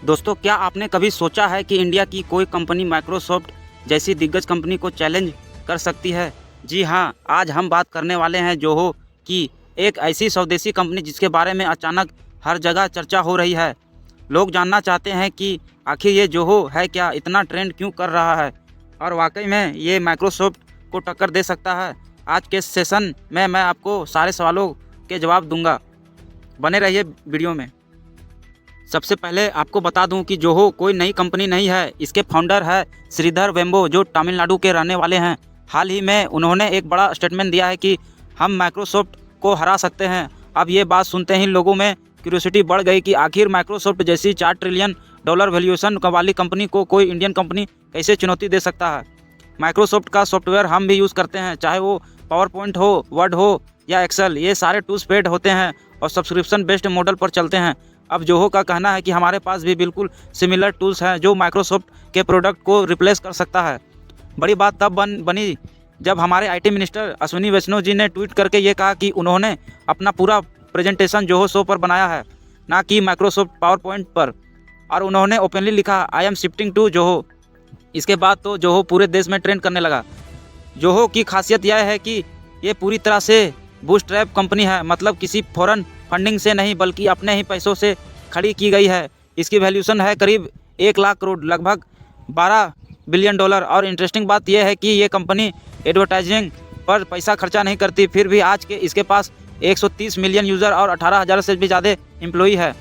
दोस्तों, क्या आपने कभी सोचा है कि इंडिया की कोई कंपनी माइक्रोसॉफ्ट जैसी दिग्गज कंपनी को चैलेंज कर सकती है? जी हाँ, आज हम बात करने वाले हैं जोहो की, एक ऐसी स्वदेशी कंपनी जिसके बारे में अचानक हर जगह चर्चा हो रही है। लोग जानना चाहते हैं कि आखिर ये जोहो है क्या, इतना ट्रेंड क्यों कर रहा है और वाकई में ये माइक्रोसॉफ्ट को टक्कर दे सकता है। आज के सेशन में मैं आपको सारे सवालों के जवाब दूंगा। बने रहिए वीडियो में। सबसे पहले आपको बता दूं कि जोहो कोई नई कंपनी नहीं है। इसके फाउंडर है श्रीधर वेम्बो, जो तमिलनाडु के रहने वाले हैं। हाल ही में उन्होंने एक बड़ा स्टेटमेंट दिया है कि हम माइक्रोसॉफ्ट को हरा सकते हैं। अब ये बात सुनते ही लोगों में क्यूरियोसिटी बढ़ गई कि आखिर माइक्रोसॉफ्ट जैसी $4 ट्रिलियन वैल्यूएशन वाली कंपनी को कोई इंडियन कंपनी कैसे चुनौती दे सकता है। माइक्रोसॉफ्ट का सॉफ्टवेयर हम भी यूज़ करते हैं, चाहे वो पावर पॉइंट हो, वर्ड हो या एक्सेल। ये सारे टूल्स पेड होते हैं और सब्सक्रिप्शन बेस्ड मॉडल पर चलते हैं। अब जोहो का कहना है कि हमारे पास भी बिल्कुल सिमिलर टूल्स हैं जो माइक्रोसॉफ्ट के प्रोडक्ट को रिप्लेस कर सकता है। बड़ी बात तब बनी जब हमारे आईटी मिनिस्टर अश्विनी वैष्णव जी ने ट्वीट करके ये कहा कि उन्होंने अपना पूरा प्रेजेंटेशन जोहो शो पर बनाया है, ना कि माइक्रोसॉफ्ट पावर पॉइंट पर। और उन्होंने ओपनली लिखा, I am shifting to Zoho. इसके बाद तो जोहो पूरे देश में ट्रेंड करने लगा। जोहो की खासियत यह है कि ये पूरी तरह से बूटस्ट्रैप कंपनी है, मतलब किसी फॉरेन फंडिंग से नहीं बल्कि अपने ही पैसों से खड़ी की गई है। इसकी वैल्यूएशन है करीब 1 लाख करोड़, लगभग $12 बिलियन। और इंटरेस्टिंग बात यह है कि ये कंपनी एडवर्टाइजिंग पर पैसा खर्चा नहीं करती, फिर भी आज के इसके पास 130 मिलियन यूज़र और 18,000 से भी ज़्यादा एम्प्लॉई है।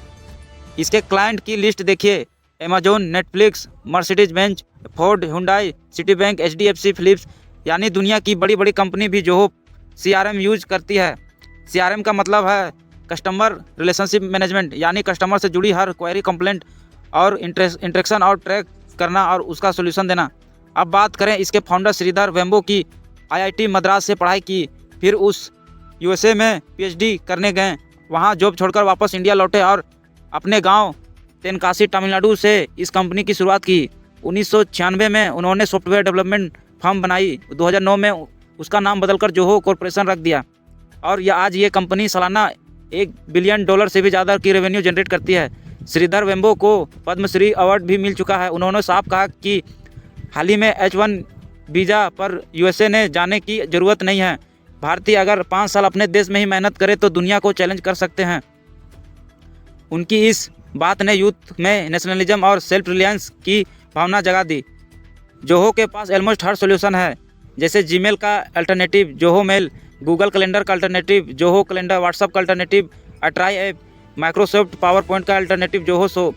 इसके क्लाइंट की लिस्ट देखिए, Amazon, Netflix, Mercedes Benz, Ford, Hyundai, Citibank, HDFC, Philips, यानी दुनिया की बड़ी बड़ी कंपनी भी जोहो CRM यूज करती है। CRM का मतलब है कस्टमर रिलेशनशिप मैनेजमेंट, यानी कस्टमर से जुड़ी हर क्वेरी, कंप्लेंट और इंटरेक्शन और ट्रैक करना और उसका सोल्यूशन देना। अब बात करें इसके फाउंडर श्रीधर वेम्बो की। IIT मद्रास से पढ़ाई की, फिर उस USA में PhD करने गए, वहाँ जॉब छोड़कर वापस इंडिया लौटे और अपने गांव तेनकासी तमिलनाडु से इस कंपनी की शुरुआत की। 1996 में उन्होंने सॉफ्टवेयर डेवलपमेंट फर्म बनाई। 2009 में उसका नाम बदलकर जोहो कॉरपोरेशन रख दिया और आज ये कंपनी सालाना $1 बिलियन से भी ज़्यादा की रेवेन्यू जनरेट करती है। श्रीधर वेम्बो को पद्मश्री अवार्ड भी मिल चुका है। उन्होंने साफ कहा कि हाल ही में H1 वीज़ा पर USA ने जाने की ज़रूरत नहीं है। भारतीय अगर 5 साल अपने देश में ही मेहनत करे तो दुनिया को चैलेंज कर सकते हैं। उनकी इस बात ने यूथ में नेशनलिज्म और सेल्फ रिलायंस की भावना जगा दी। जोहो के पास ऑलमोस्ट हर सॉल्यूशन है, जैसे जीमेल का alternative Zoho mail, Google calendar का अल्टरनेटिव जोहो कैलेंडर, व्हाट्सएप का अल्टरनेटिव अट्राई ऐप, माइक्रोसॉफ्ट पावर पॉइंट का alternative Zoho show,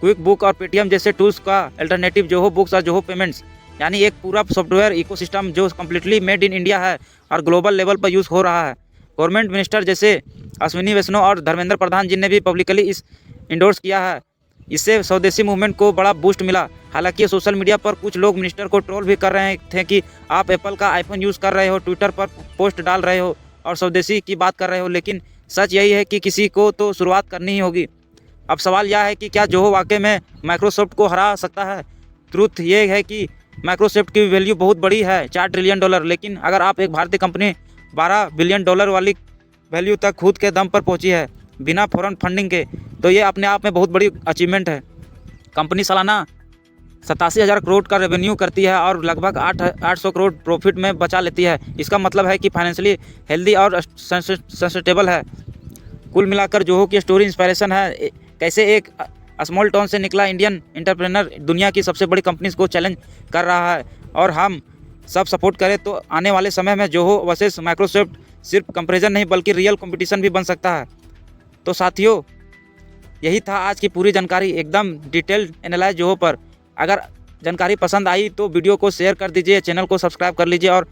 quick book और पेटीएम जैसे टूल्स का अल्टरनेटिव जोहो बुक्स और जोहो पेमेंट्स। यानी एक पूरा सॉफ्टवेयर इकोसिस्टम जो कम्प्लीटली मेड इन इंडिया है और ग्लोबल लेवल पर यूज़ हो रहा है। गवर्नमेंट मिनिस्टर जैसे अश्विनी वैष्णव और धर्मेंद्र प्रधान जी ने भी पब्लिकली इस इंडोर्स किया है। इससे स्वदेशी मूवमेंट को बड़ा बूस्ट मिला। हालांकि सोशल मीडिया पर कुछ लोग मिनिस्टर को ट्रोल भी कर रहे थे कि आप एप्पल का आईफोन यूज़ कर रहे हो, ट्विटर पर पोस्ट डाल रहे हो और स्वदेशी की बात कर रहे हो, लेकिन सच यही है कि किसी को तो शुरुआत करनी ही होगी। अब सवाल यह है कि क्या जोहो वाकई में माइक्रोसॉफ्ट को हरा सकता है? ट्रूथ ये है कि माइक्रोसॉफ्ट की वैल्यू बहुत बड़ी है, $4 ट्रिलियन, लेकिन अगर आप एक भारतीय कंपनी $12 बिलियन वाली वैल्यू तक खुद के दम पर पहुंची है बिना फॉरेन फंडिंग के, तो ये अपने आप में बहुत बड़ी अचीवमेंट है। कंपनी सालाना 87,000 करोड़ का रेवेन्यू करती है और लगभग 800 करोड़ प्रॉफिट में बचा लेती है। इसका मतलब है कि फाइनेंशियली हेल्दी और सस्टेनेबल है। कुल मिलाकर जोहो की स्टोरी इंस्पिरेशन है, कैसे एक स्मॉल टाउन से निकला इंडियन एंटरप्रेन्योर दुनिया की सबसे बड़ी कंपनीज को चैलेंज कर रहा है। और हम सब सपोर्ट करें तो आने वाले समय में जोहो वर्सेस माइक्रोसॉफ्ट सिर्फ कंपैरिजन नहीं बल्कि रियल कंपटीशन भी बन सकता है। तो साथियों, यही था आज की पूरी जानकारी, एकदम डिटेल्ड एनालाइज जोहो पर। अगर जानकारी पसंद आई तो वीडियो को शेयर कर दीजिए, चैनल को सब्सक्राइब कर लीजिए और